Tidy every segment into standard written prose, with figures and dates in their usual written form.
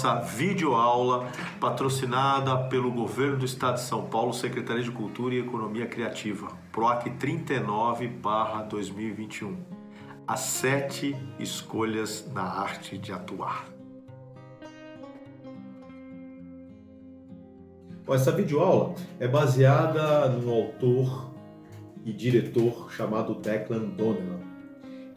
nossa videoaula patrocinada pelo Governo do Estado de São Paulo, Secretaria de Cultura e Economia Criativa, PROAC 39/2021. As 7 escolhas na arte de atuar. Essa videoaula é baseada num autor e diretor chamado Declan Donnellan.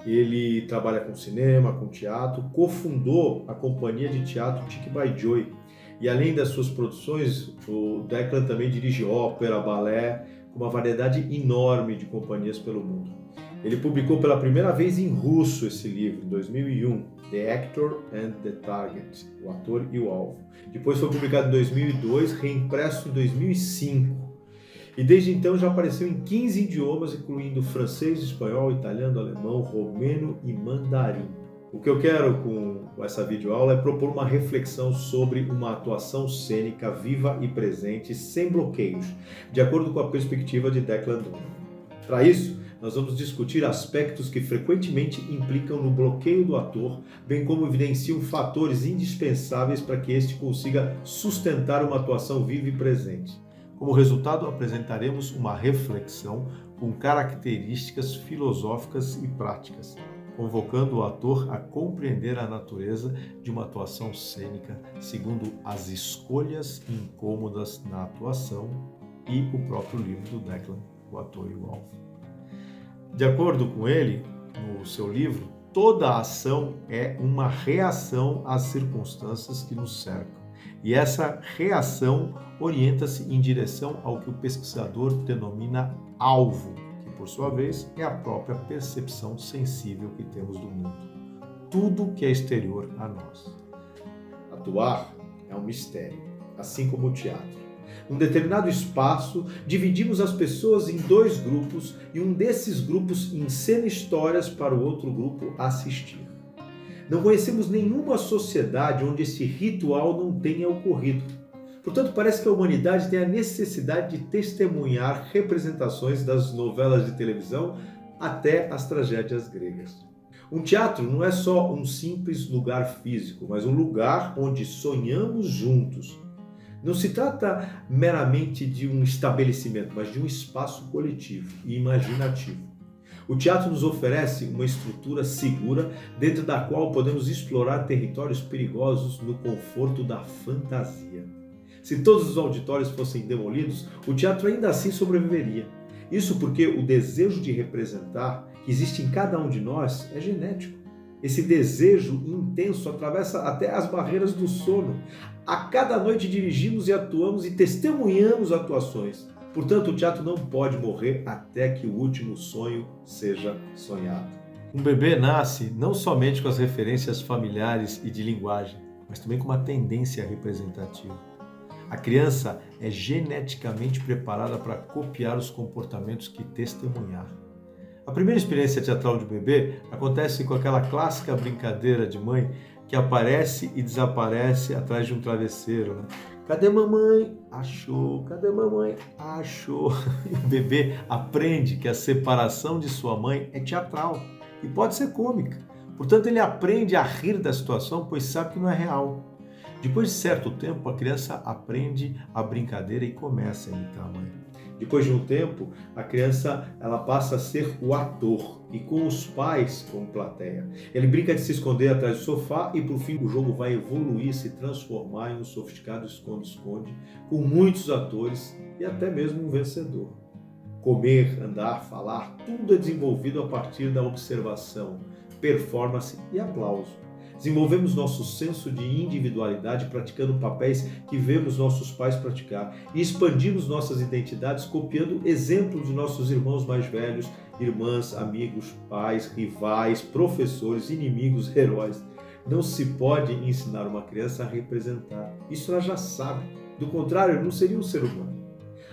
Ele trabalha com cinema, com teatro, cofundou a companhia de teatro Chick by Joy. E além das suas produções, o Declan também dirige ópera, balé, com uma variedade enorme de companhias pelo mundo. Ele publicou pela primeira vez em russo esse livro, em 2001, The Actor and the Target, O Ator e o Alvo. Depois foi publicado em 2002, reimpresso em 2005. E desde então já apareceu em 15 idiomas, incluindo francês, espanhol, italiano, alemão, romeno e mandarim. O que eu quero com essa videoaula é propor uma reflexão sobre uma atuação cênica viva e presente, sem bloqueios, de acordo com a perspectiva de Declan Donnellan. Para isso, nós vamos discutir aspectos que frequentemente implicam no bloqueio do ator, bem como evidenciam fatores indispensáveis para que este consiga sustentar uma atuação viva e presente. Como resultado, apresentaremos uma reflexão com características filosóficas e práticas, convocando o ator a compreender a natureza de uma atuação cênica segundo as escolhas incômodas na atuação e o próprio livro do Declan, O Ator e o Alvo. De acordo com ele, no seu livro, toda ação é uma reação às circunstâncias que nos cercam. E essa reação orienta-se em direção ao que o pesquisador denomina alvo, que por sua vez é a própria percepção sensível que temos do mundo. Tudo que é exterior a nós. Atuar é um mistério, assim como o teatro. Num determinado espaço, dividimos as pessoas em 2 grupos e um desses grupos encena histórias para o outro grupo assistir. Não conhecemos nenhuma sociedade onde esse ritual não tenha ocorrido. Portanto, parece que a humanidade tem a necessidade de testemunhar representações das novelas de televisão até as tragédias gregas. Um teatro não é só um simples lugar físico, mas um lugar onde sonhamos juntos. Não se trata meramente de um estabelecimento, mas de um espaço coletivo e imaginativo. O teatro nos oferece uma estrutura segura dentro da qual podemos explorar territórios perigosos no conforto da fantasia. Se todos os auditórios fossem demolidos, o teatro ainda assim sobreviveria. Isso porque o desejo de representar, que existe em cada um de nós, é genético. Esse desejo intenso atravessa até as barreiras do sono. A cada noite dirigimos e atuamos e testemunhamos atuações. Portanto, o teatro não pode morrer até que o último sonho seja sonhado. Um bebê nasce não somente com as referências familiares e de linguagem, mas também com uma tendência representativa. A criança é geneticamente preparada para copiar os comportamentos que testemunhar. A primeira experiência teatral de bebê acontece com aquela clássica brincadeira de mãe que aparece e desaparece atrás de um travesseiro, né? Cadê mamãe? Achou. Cadê mamãe? Achou. E o bebê aprende que a separação de sua mãe é teatral e pode ser cômica. Portanto, ele aprende a rir da situação, pois sabe que não é real. Depois de certo tempo, a criança aprende a brincadeira e começa a imitar a mãe. Depois de um tempo, a criança passa a ser o ator e com os pais como plateia. Ele brinca de se esconder atrás do sofá e, por fim, o jogo vai evoluir, se transformar em um sofisticado esconde-esconde com muitos atores e até mesmo um vencedor. Comer, andar, falar, tudo é desenvolvido a partir da observação, performance e aplauso. Desenvolvemos nosso senso de individualidade praticando papéis que vemos nossos pais praticar e expandimos nossas identidades copiando exemplos de nossos irmãos mais velhos, irmãs, amigos, pais, rivais, professores, inimigos, heróis. Não se pode ensinar uma criança a representar. Isso ela já sabe. Do contrário, não seria um ser humano.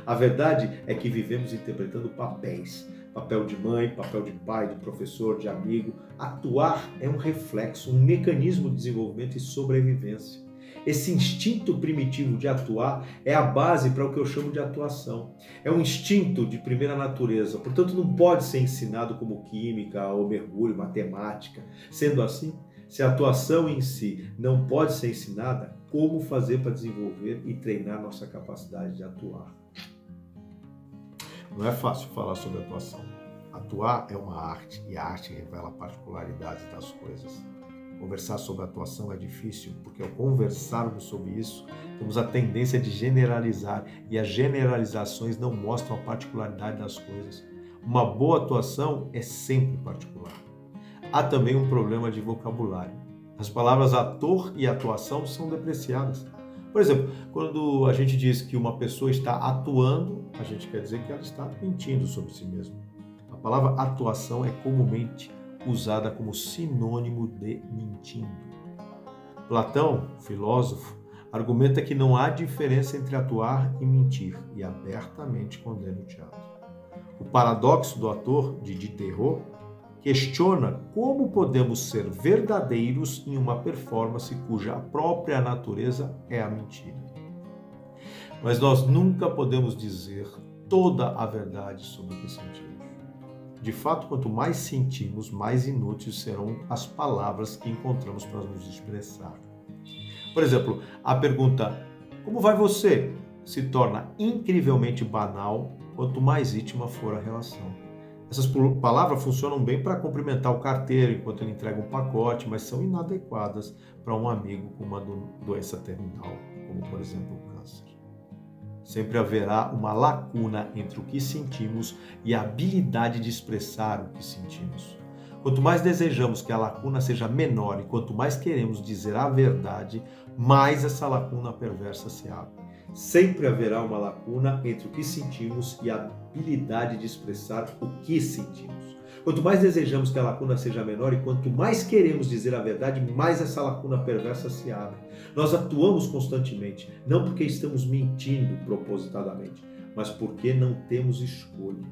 A verdade é que vivemos interpretando papéis. Papel de mãe, papel de pai, de professor, de amigo. Atuar é um reflexo, um mecanismo de desenvolvimento e sobrevivência. Esse instinto primitivo de atuar é a base para o que eu chamo de atuação. É um instinto de primeira natureza, portanto não pode ser ensinado como química ou mergulho, matemática. Sendo assim, se a atuação em si não pode ser ensinada, como fazer para desenvolver e treinar nossa capacidade de atuar. Não é fácil falar sobre atuação. Atuar é uma arte e a arte revela particularidades das coisas. Conversar sobre atuação é difícil porque ao conversarmos sobre isso, temos a tendência de generalizar e as generalizações não mostram a particularidade das coisas. Uma boa atuação é sempre particular. Há também um problema de vocabulário. As palavras ator e atuação são depreciadas. Por exemplo, quando a gente diz que uma pessoa está atuando, a gente quer dizer que ela está mentindo sobre si mesma. A palavra atuação é comumente usada como sinônimo de mentindo. Platão, filósofo, argumenta que não há diferença entre atuar e mentir e abertamente condena o teatro. O paradoxo do ator, de Diderot, questiona como podemos ser verdadeiros em uma performance cuja própria natureza é a mentira. Mas nós nunca podemos dizer toda a verdade sobre o que sentimos. De fato, quanto mais sentimos, mais inúteis serão as palavras que encontramos para nos expressar. Por exemplo, a pergunta "Como vai você?" se torna incrivelmente banal quanto mais íntima for a relação. Essas palavras funcionam bem para cumprimentar o carteiro enquanto ele entrega um pacote, mas são inadequadas para um amigo com uma doença terminal, como por exemplo o câncer. Sempre haverá uma lacuna entre o que sentimos e a habilidade de expressar o que sentimos. Quanto mais desejamos que a lacuna seja menor e quanto mais queremos dizer a verdade, mais essa lacuna perversa se abre. Sempre haverá uma lacuna entre o que sentimos e a habilidade de expressar o que sentimos. Quanto mais desejamos que a lacuna seja menor e quanto mais queremos dizer a verdade, mais essa lacuna perversa se abre. Nós atuamos constantemente, não porque estamos mentindo propositadamente, mas porque não temos escolha.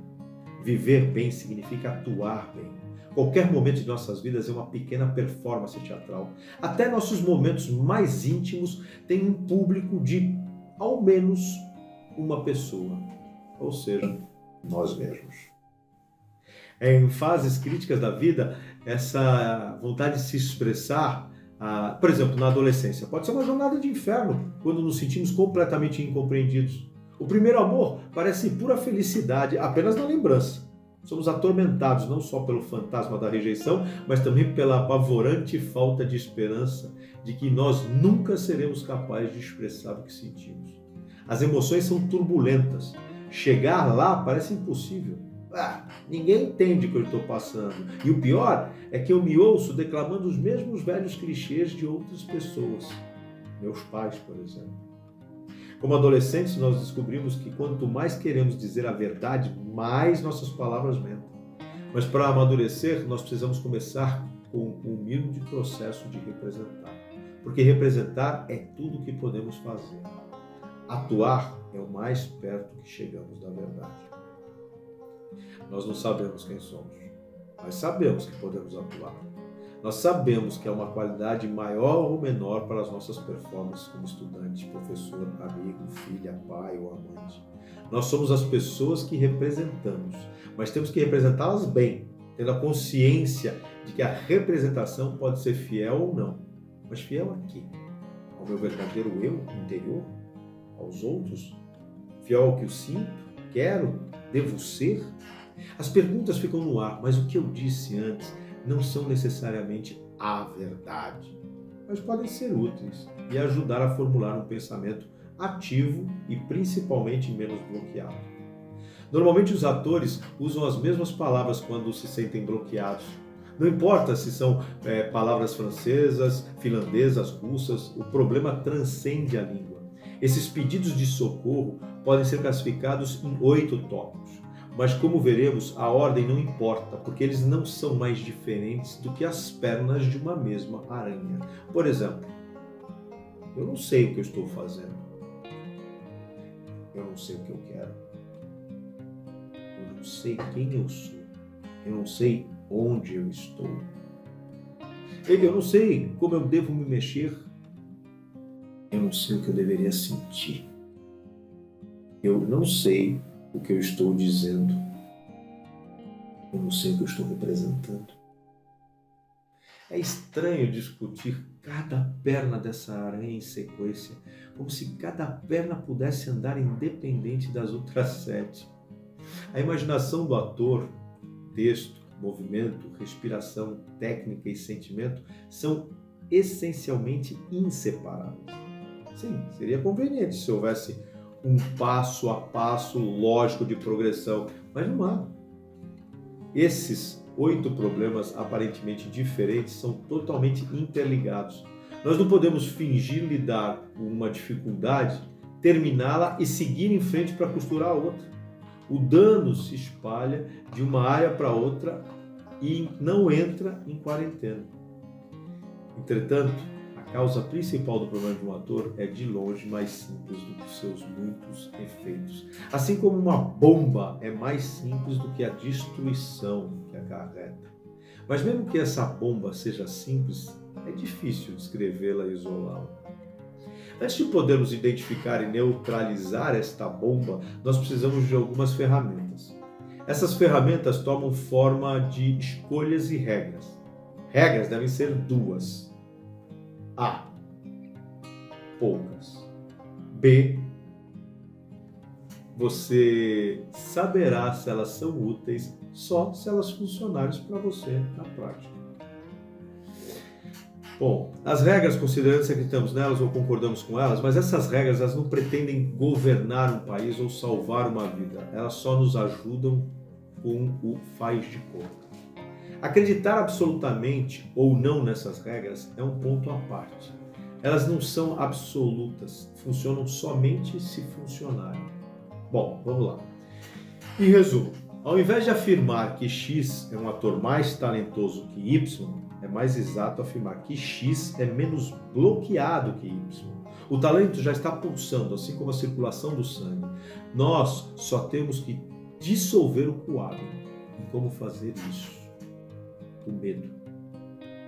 Viver bem significa atuar bem. Qualquer momento de nossas vidas é uma pequena performance teatral. Até nossos momentos mais íntimos têm um público de ao menos uma pessoa, ou seja, nós mesmos. Em fases críticas da vida, essa vontade de se expressar, por exemplo, na adolescência, pode ser uma jornada de inferno, quando nos sentimos completamente incompreendidos. O primeiro amor parece pura felicidade, apenas na lembrança. Somos atormentados não só pelo fantasma da rejeição, mas também pela apavorante falta de esperança de que nós nunca seremos capazes de expressar o que sentimos. As emoções são turbulentas. Chegar lá parece impossível. Ninguém entende o que eu estou passando. E o pior é que eu me ouço declamando os mesmos velhos clichês de outras pessoas. Meus pais, por exemplo. Como adolescentes, nós descobrimos que quanto mais queremos dizer a verdade, mais nossas palavras mentem. Mas para amadurecer, nós precisamos começar com o humilde processo de representar. Porque representar é tudo o que podemos fazer. Atuar é o mais perto que chegamos da verdade. Nós não sabemos quem somos, mas sabemos que podemos atuar. Nós sabemos que é uma qualidade maior ou menor para as nossas performances como estudante, professor, amigo, filha, pai ou amante. Nós somos as pessoas que representamos, mas temos que representá-las bem, tendo a consciência de que a representação pode ser fiel ou não. Mas fiel a quê? Ao meu verdadeiro eu interior? Aos outros? Fiel ao que eu sinto, quero, devo ser? As perguntas ficam no ar, mas o que eu disse antes não são necessariamente a verdade, mas podem ser úteis e ajudar a formular um pensamento ativo e principalmente menos bloqueado. Normalmente os atores usam as mesmas palavras quando se sentem bloqueados. Não importa se são palavras francesas, finlandesas, russas, o problema transcende a língua. Esses pedidos de socorro podem ser classificados em 8 tópicos. Mas como veremos, a ordem não importa, porque eles não são mais diferentes do que as pernas de uma mesma aranha. Por exemplo, eu não sei o que eu estou fazendo. Eu não sei o que eu quero. Eu não sei quem eu sou. Eu não sei onde eu estou. Eu não sei como eu devo me mexer. Eu não sei o que eu deveria sentir. Eu não sei o que eu estou dizendo. Eu não sei o que eu estou representando. É estranho discutir cada perna dessa aranha em sequência, como se cada perna pudesse andar independente das outras 7. A imaginação do ator, texto, movimento, respiração, técnica e sentimento são essencialmente inseparáveis. Sim, seria conveniente se houvesse um passo a passo lógico de progressão, mas não há. Esses 8 problemas aparentemente diferentes são totalmente interligados. Nós não podemos fingir lidar com uma dificuldade, terminá-la e seguir em frente para costurar a outra. O dano se espalha de uma área para outra e não entra em quarentena. Entretanto, a causa principal do problema de um ator é de longe mais simples do que seus muitos efeitos. Assim como uma bomba é mais simples do que a destruição que acarreta. Mas mesmo que essa bomba seja simples, é difícil descrevê-la e isolá-la. Antes de podermos identificar e neutralizar esta bomba, nós precisamos de algumas ferramentas. Essas ferramentas tomam forma de escolhas e regras. Regras devem ser 2. A. Poucas. B. Você saberá se elas são úteis só se elas funcionarem para você na prática. Bom, as regras, considerando se acreditamos nelas ou concordamos com elas, mas essas regras elas não pretendem governar um país ou salvar uma vida. Elas só nos ajudam com o faz de conta. Acreditar absolutamente ou não nessas regras é um ponto à parte. Elas não são absolutas, funcionam somente se funcionarem. Bom, vamos lá. Em resumo, ao invés de afirmar que X é um ator mais talentoso que Y, é mais exato afirmar que X é menos bloqueado que Y. O talento já está pulsando, assim como a circulação do sangue. Nós só temos que dissolver o coágulo. E como fazer isso? O medo.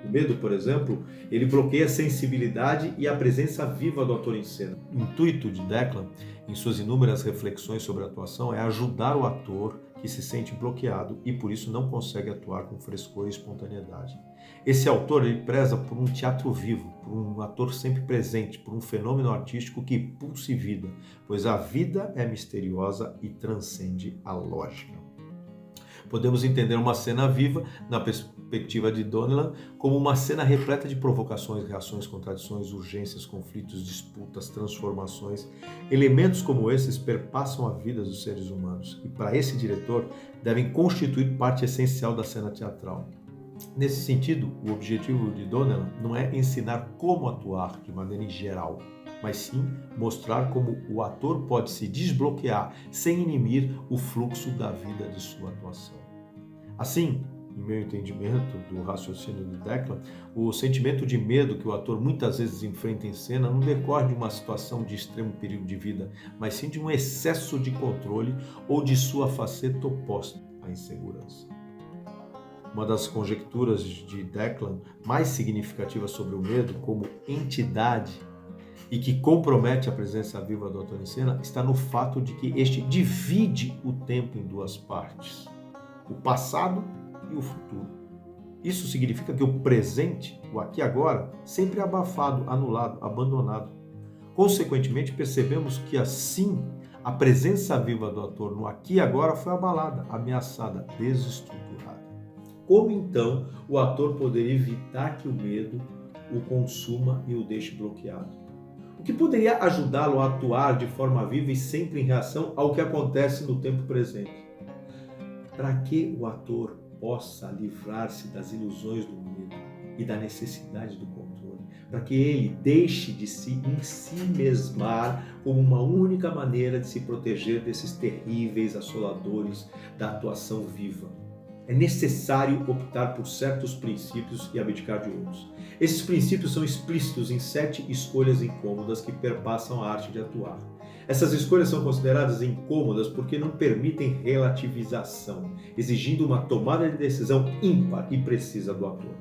O medo, por exemplo, ele bloqueia a sensibilidade e a presença viva do ator em cena. O intuito de Declan, em suas inúmeras reflexões sobre a atuação, é ajudar o ator que se sente bloqueado e por isso não consegue atuar com frescor e espontaneidade. Esse autor ele preza por um teatro vivo, por um ator sempre presente, por um fenômeno artístico que pulse vida, pois a vida é misteriosa e transcende a lógica. Podemos entender uma cena viva, na perspectiva de Donnellan, como uma cena repleta de provocações, reações, contradições, urgências, conflitos, disputas, transformações. Elementos como esses perpassam a vida dos seres humanos e, para esse diretor, devem constituir parte essencial da cena teatral. Nesse sentido, o objetivo de Donnellan não é ensinar como atuar de maneira geral, mas sim mostrar como o ator pode se desbloquear sem inibir o fluxo da vida de sua atuação. Assim, em meu entendimento do raciocínio de Declan, o sentimento de medo que o ator muitas vezes enfrenta em cena não decorre de uma situação de extremo perigo de vida, mas sim de um excesso de controle ou de sua faceta oposta, a insegurança. Uma das conjecturas de Declan mais significativas sobre o medo como entidade e que compromete a presença viva do ator em cena está no fato de que este divide o tempo em 2 partes, o passado e o futuro. Isso significa que o presente, o aqui e agora, sempre é abafado, anulado, abandonado. Consequentemente, percebemos que assim a presença viva do ator no aqui e agora foi abalada, ameaçada, desestruturada. Como então o ator poderia evitar que o medo o consuma e o deixe bloqueado? O que poderia ajudá-lo a atuar de forma viva e sempre em reação ao que acontece no tempo presente? Para que o ator possa livrar-se das ilusões do medo e da necessidade do controle, para que ele deixe de se ensimesmar como uma única maneira de se proteger desses terríveis assoladores da atuação viva. É necessário optar por certos princípios e abdicar de outros. Esses princípios são explícitos em 7 escolhas incômodas que perpassam a arte de atuar. Essas escolhas são consideradas incômodas porque não permitem relativização, exigindo uma tomada de decisão ímpar e precisa do ator.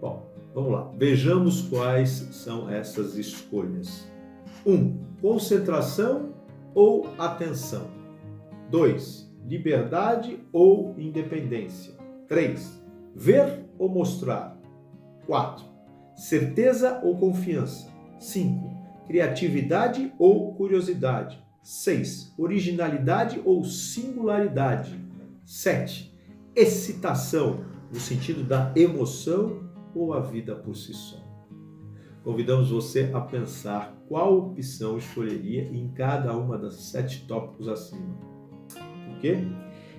Bom, vamos lá. Vejamos quais são essas escolhas. 1. Concentração ou atenção. 2. Liberdade ou independência. 3. Ver ou mostrar. 4. Certeza ou confiança. 5. Criatividade ou curiosidade. 6. Originalidade ou singularidade. 7. Excitação, no sentido da emoção ou a vida por si só. Convidamos você a pensar qual opção escolheria em cada uma das 7 tópicos acima. Por quê?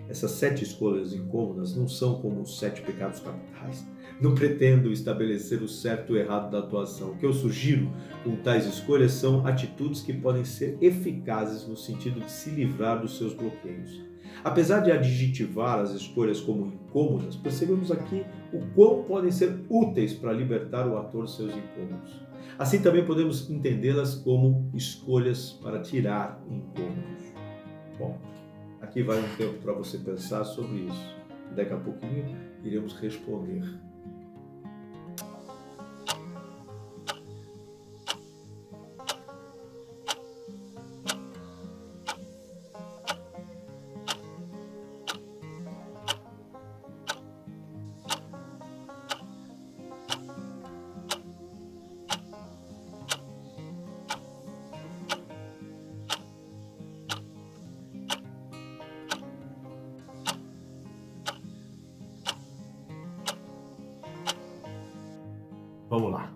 Essas 7 escolhas incômodas não são como os 7 pecados capitais. Não pretendo estabelecer o certo ou errado da atuação. O que eu sugiro com tais escolhas são atitudes que podem ser eficazes no sentido de se livrar dos seus bloqueios. Apesar de adjetivar as escolhas como incômodas, percebemos aqui o quão podem ser úteis para libertar o ator dos seus incômodos. Assim também podemos entendê-las como escolhas para tirar incômodos. Bom, aqui vai um tempo para você pensar sobre isso. Daqui a pouquinho iremos responder. Vamos lá.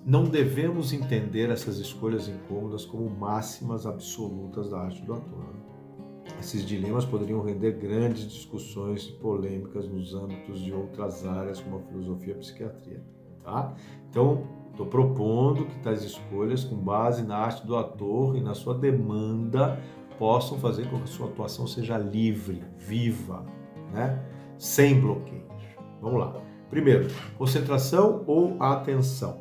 Não devemos entender essas escolhas incômodas como máximas absolutas da arte do ator. Esses dilemas poderiam render grandes discussões e polêmicas nos âmbitos de outras áreas, como a filosofia e a psiquiatria. Tá? Então, estou propondo que tais escolhas, com base na arte do ator e na sua demanda, possam fazer com que a sua atuação seja livre, viva, né? Sem bloqueios. Vamos lá. Primeiro, concentração ou atenção?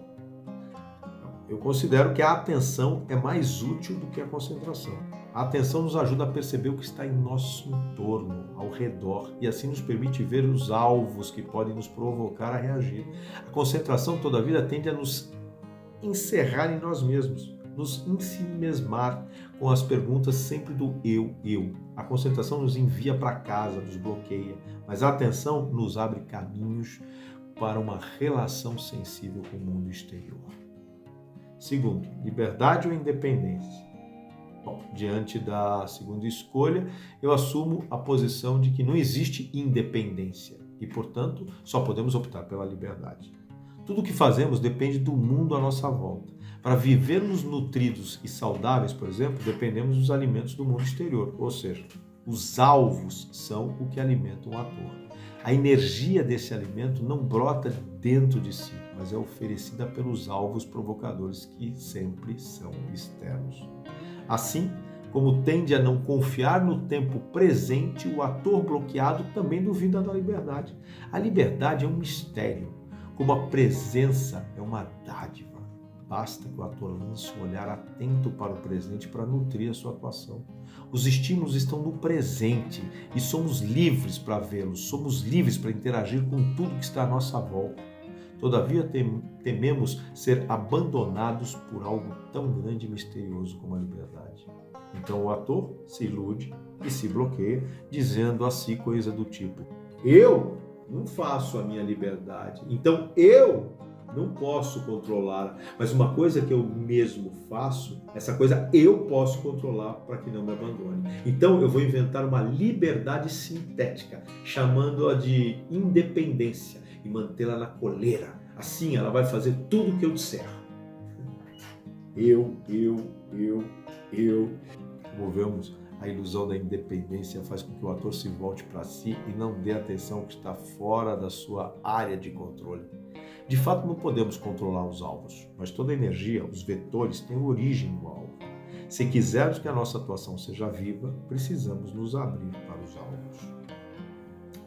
Eu considero que a atenção é mais útil do que a concentração. A atenção nos ajuda a perceber o que está em nosso entorno, ao redor, e assim nos permite ver os alvos que podem nos provocar a reagir. A concentração, todavia, tende a nos encerrar em nós mesmos, nos ensimesmar com as perguntas sempre do eu. A concentração nos envia para casa, nos bloqueia, mas a atenção nos abre caminhos para uma relação sensível com o mundo exterior. Segundo, liberdade ou independência? Bom, diante da segunda escolha, eu assumo a posição de que não existe independência e, portanto, só podemos optar pela liberdade. Tudo o que fazemos depende do mundo à nossa volta. Para vivermos nutridos e saudáveis, por exemplo, dependemos dos alimentos do mundo exterior, ou seja, os alvos são o que alimentam o ator. A energia desse alimento não brota dentro de si, mas é oferecida pelos alvos provocadores que sempre são externos. Assim, como tende a não confiar no tempo presente, o ator bloqueado também duvida da liberdade. A liberdade é um mistério, como a presença é uma dádiva. Basta que o ator lance um olhar atento para o presente para nutrir a sua atuação. Os estímulos estão no presente e somos livres para vê-los, somos livres para interagir com tudo que está à nossa volta. Todavia, tememos ser abandonados por algo tão grande e misterioso como a liberdade. Então o ator se ilude e se bloqueia, dizendo a si coisa do tipo: eu não faço a minha liberdade, então eu não posso controlar, mas uma coisa que eu mesmo faço, essa coisa eu posso controlar para que não me abandone. Então eu vou inventar uma liberdade sintética, chamando-a de independência e mantê-la na coleira. Assim ela vai fazer tudo o que eu disser. Eu. Como vemos, a ilusão da independência faz com que o ator se volte para si e não dê atenção ao que está fora da sua área de controle. De fato, não podemos controlar os alvos, mas toda energia, os vetores, têm origem no alvo. Se quisermos que a nossa atuação seja viva, precisamos nos abrir para os alvos.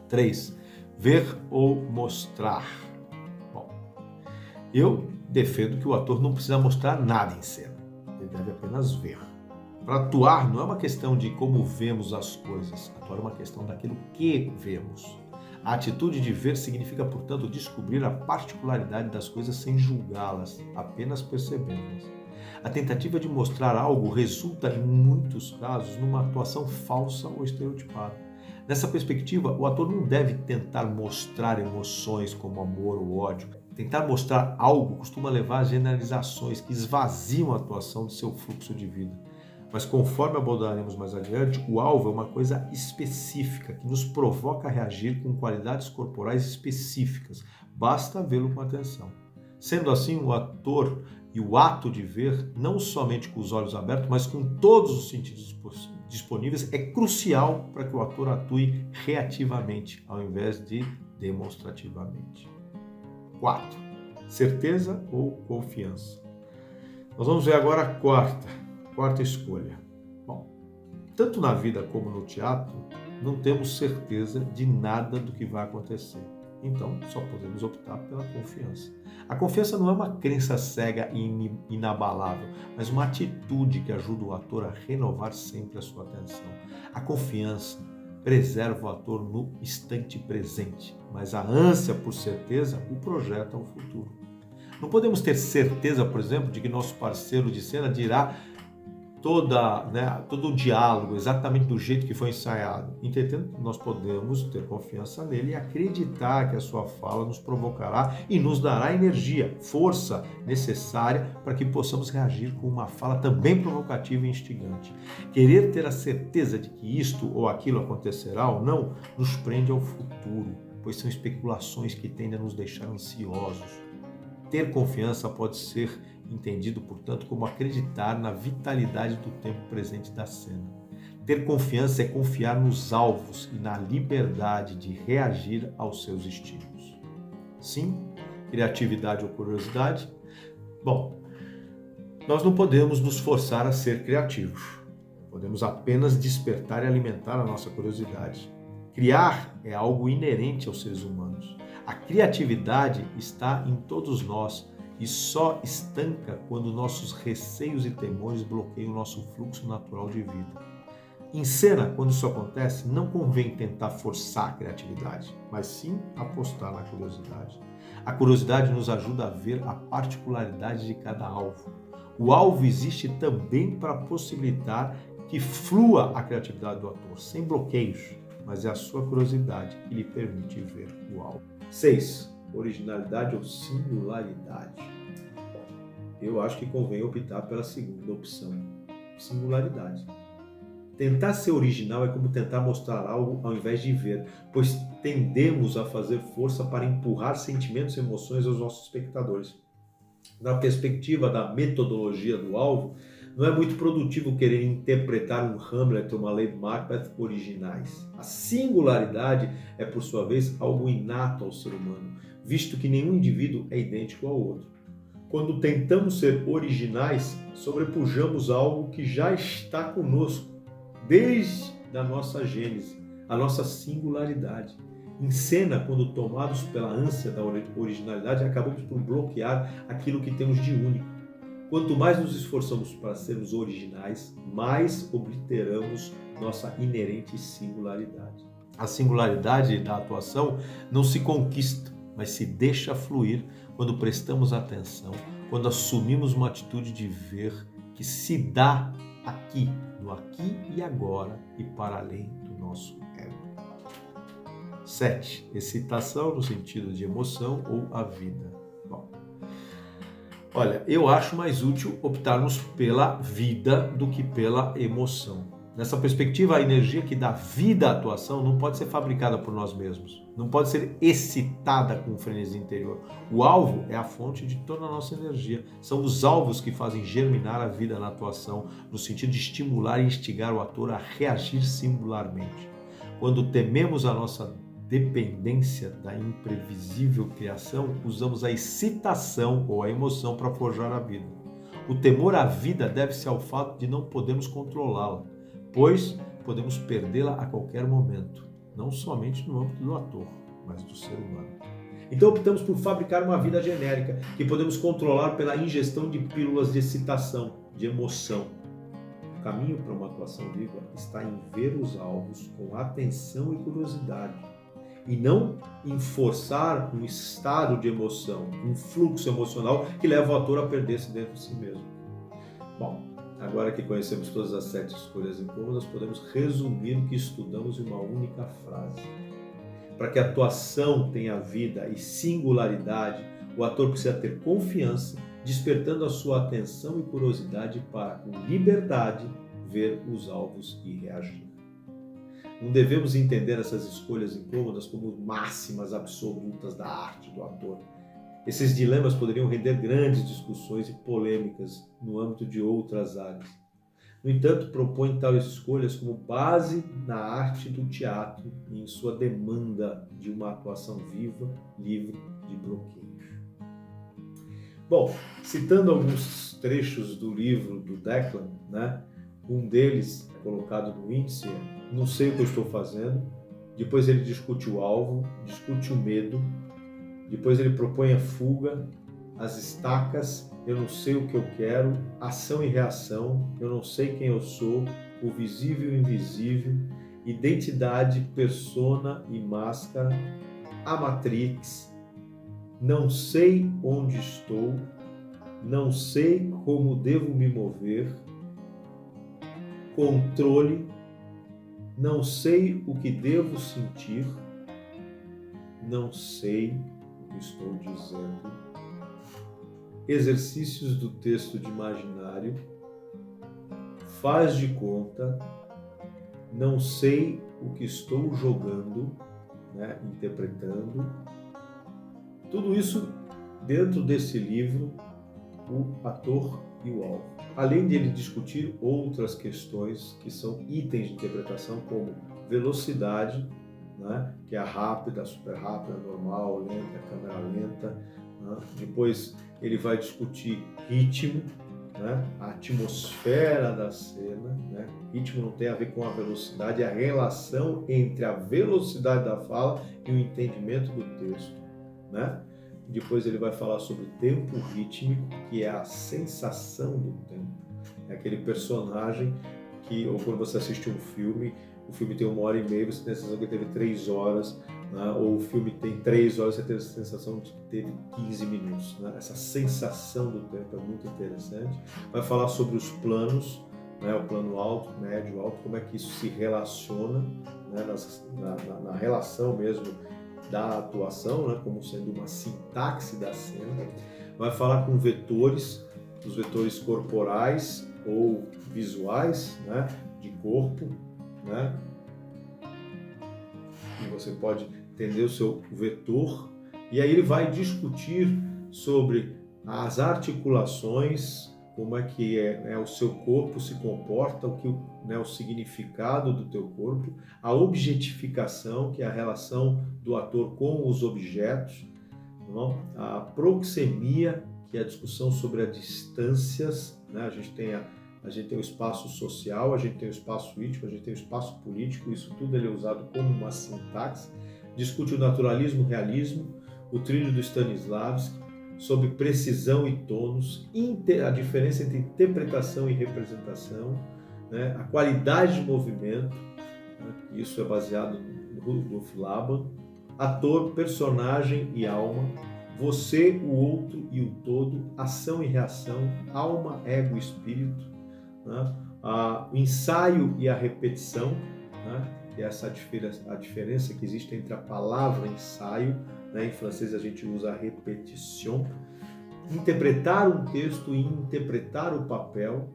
3. Ver ou mostrar. Bom, eu defendo que o ator não precisa mostrar nada em cena, ele deve apenas ver. Para atuar não é uma questão de como vemos as coisas, atuar é uma questão daquilo que vemos. A atitude de ver significa, portanto, descobrir a particularidade das coisas sem julgá-las, apenas percebê-las. A tentativa de mostrar algo resulta, em muitos casos, numa atuação falsa ou estereotipada. Nessa perspectiva, o ator não deve tentar mostrar emoções como amor ou ódio. Tentar mostrar algo costuma levar a generalizações que esvaziam a atuação do seu fluxo de vida. Mas conforme abordaremos mais adiante, o alvo é uma coisa específica que nos provoca a reagir com qualidades corporais específicas. Basta vê-lo com atenção. Sendo assim, o ator e o ato de ver, não somente com os olhos abertos, mas com todos os sentidos disponíveis, é crucial para que o ator atue reativamente, ao invés de demonstrativamente. 4. Certeza ou confiança? Nós vamos ver agora a quarta escolha. Bom, tanto na vida como no teatro, não temos certeza de nada do que vai acontecer. Então, só podemos optar pela confiança. A confiança não é uma crença cega e inabalável, mas uma atitude que ajuda o ator a renovar sempre a sua atenção. A confiança preserva o ator no instante presente, mas a ânsia por certeza o projeta ao futuro. Não podemos ter certeza, por exemplo, de que nosso parceiro de cena dirá todo o diálogo exatamente do jeito que foi ensaiado. Entretanto, nós podemos ter confiança nele e acreditar que a sua fala nos provocará e nos dará energia, força necessária para que possamos reagir com uma fala também provocativa e instigante. Querer ter a certeza de que isto ou aquilo acontecerá ou não nos prende ao futuro, pois são especulações que tendem a nos deixar ansiosos. Ter confiança pode ser entendido, portanto, como acreditar na vitalidade do tempo presente da cena. Ter confiança é confiar nos alvos e na liberdade de reagir aos seus estímulos. Sim, criatividade ou curiosidade? Bom, nós não podemos nos forçar a ser criativos. Podemos apenas despertar e alimentar a nossa curiosidade. Criar é algo inerente aos seres humanos. A criatividade está em todos nós e só estanca quando nossos receios e temores bloqueiam o nosso fluxo natural de vida. Em cena, quando isso acontece, não convém tentar forçar a criatividade, mas sim apostar na curiosidade. A curiosidade nos ajuda a ver a particularidade de cada alvo. O alvo existe também para possibilitar que flua a criatividade do ator, sem bloqueios, mas é a sua curiosidade que lhe permite ver o alvo. 6. Originalidade ou singularidade? Eu acho que convém optar pela segunda opção, singularidade. Tentar ser original é como tentar mostrar algo ao invés de ver, pois tendemos a fazer força para empurrar sentimentos e emoções aos nossos espectadores. Na perspectiva da metodologia do alvo, não é muito produtivo querer interpretar um Hamlet ou uma Lady Macbeth originais. A singularidade é, por sua vez, algo inato ao ser humano, visto que nenhum indivíduo é idêntico ao outro. Quando tentamos ser originais, sobrepujamos algo que já está conosco, desde a nossa gênese, a nossa singularidade. Em cena, quando tomados pela ânsia da originalidade, acabamos por bloquear aquilo que temos de único. Quanto mais nos esforçamos para sermos originais, mais obliteramos nossa inerente singularidade. A singularidade da atuação não se conquista, mas se deixa fluir quando prestamos atenção, quando assumimos uma atitude de ver que se dá aqui, no aqui e agora e para além do nosso ego. 7. Excitação no sentido de emoção ou a vida. Bom, olha, eu acho mais útil optarmos pela vida do que pela emoção. Nessa perspectiva, a energia que dá vida à atuação não pode ser fabricada por nós mesmos, não pode ser excitada com um frenesi interior. O alvo é a fonte de toda a nossa energia. São os alvos que fazem germinar a vida na atuação, no sentido de estimular e instigar o ator a reagir singularmente. Quando tememos a nossa dependência da imprevisível criação, usamos a excitação ou a emoção para forjar a vida. O temor à vida deve-se ao fato de não podermos controlá-la, pois podemos perdê-la a qualquer momento, não somente no âmbito do ator, mas do ser humano. Então optamos por fabricar uma vida genérica, que podemos controlar pela ingestão de pílulas de excitação, de emoção. O caminho para uma atuação viva está em ver os alvos com atenção e curiosidade, e não em forçar um estado de emoção, um fluxo emocional que leva o ator a perder-se dentro de si mesmo. Bom, agora que conhecemos todas as 7 escolhas incômodas, podemos resumir o que estudamos em uma única frase. Para que a atuação tenha vida e singularidade, O ator precisa ter confiança, despertando a sua atenção e curiosidade para, com liberdade, ver os alvos e reagir. Não devemos entender essas escolhas incômodas como máximas absolutas da arte do ator. Esses dilemas poderiam render grandes discussões e polêmicas no âmbito de outras áreas. No entanto, propõe tais escolhas como base na arte do teatro e em sua demanda de uma atuação viva, livre de bloqueios. Bom, citando alguns trechos do livro do Declan, um deles colocado no índice é: não sei o que eu estou fazendo. Depois ele discute o alvo, discute o medo. Depois ele propõe a fuga, as estacas, eu não sei o que eu quero, ação e reação, eu não sei quem eu sou, o visível e o invisível, identidade, persona e máscara, a Matrix, não sei onde estou, não sei como devo me mover, controle, não sei o que devo sentir, não sei o que estou dizendo, exercícios do texto de imaginário, faz de conta, não sei o que estou jogando, interpretando. Tudo isso dentro desse livro, O Ator e o Alvo. Além de ele discutir outras questões que são itens de interpretação, como velocidade, que é a rápida, a super rápida, a normal, lenta, a câmera lenta. Depois ele vai discutir ritmo, a atmosfera da cena. Ritmo não tem a ver com a velocidade, é a relação entre a velocidade da fala e o entendimento do texto. Depois ele vai falar sobre tempo rítmico, que é a sensação do tempo. É aquele personagem que, ou quando você assiste um filme, o filme tem 1h30, você tem a sensação que teve 3 horas, ou o filme tem 3 horas, você tem a sensação de que teve 15 minutos. Essa sensação do tempo é muito interessante. Vai falar sobre os planos, o plano alto, médio, alto, como é que isso se relaciona, na relação mesmo da atuação, como sendo uma sintaxe da cena. Vai falar com vetores, os vetores corporais ou visuais, de corpo, e você pode entender o seu vetor, e aí ele vai discutir sobre as articulações, como é que o seu corpo se comporta, o significado do teu corpo, a objetificação, que é a relação do ator com os objetos, a proxemia, que é a discussão sobre as distâncias, A gente tem o espaço social, a gente tem o espaço íntimo, a gente tem o espaço político, isso tudo ele é usado como uma sintaxe. Discute o naturalismo, o realismo, o trilho do Stanislavski, sobre precisão e tônus, a diferença entre interpretação e representação, a qualidade de movimento, isso é baseado no Rudolf Laban, ator, personagem e alma, você, o outro e o todo, ação e reação, alma, ego e espírito, o ensaio e a repetição, que é a diferença que existe entre a palavra ensaio, em francês a gente usa a répétition, interpretar um texto e interpretar o papel.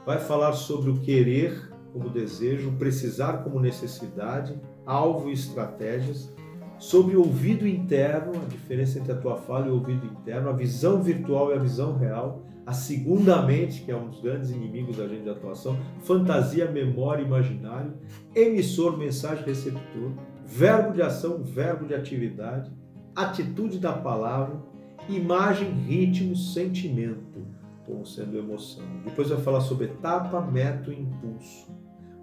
Vai falar sobre o querer como desejo, precisar como necessidade, alvo e estratégias, sobre o ouvido interno, a diferença entre a tua fala e o ouvido interno, a visão virtual e a visão real, a segunda mente, que é um dos grandes inimigos da gente de atuação, fantasia, memória, imaginário, emissor, mensagem, receptor, verbo de ação, verbo de atividade, atitude da palavra, imagem, ritmo, sentimento, como sendo emoção. Depois vai falar sobre etapa, método e impulso.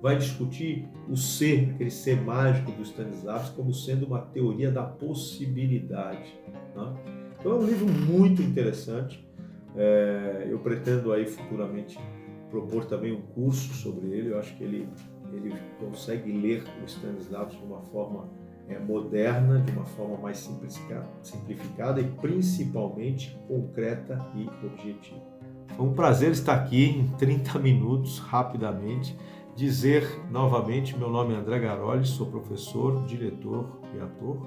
Vai discutir o ser, aquele ser mágico do Stanislavski, como sendo uma teoria da possibilidade. Então é um livro muito interessante. Eu pretendo aí futuramente propor também um curso sobre ele. Eu acho que ele consegue ler o Stanislavski de uma forma moderna, de uma forma mais simplificada e principalmente concreta e objetiva. Foi um prazer estar aqui em 30 minutos, rapidamente. Dizer novamente, meu nome é André Garoli, sou professor, diretor e ator.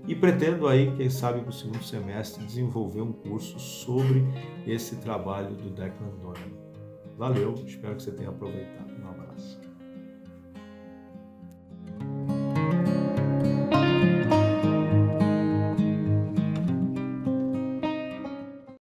E pretendo aí, quem sabe, para o segundo semestre, desenvolver um curso sobre esse trabalho do Declan Donegan. Valeu, espero que você tenha aproveitado.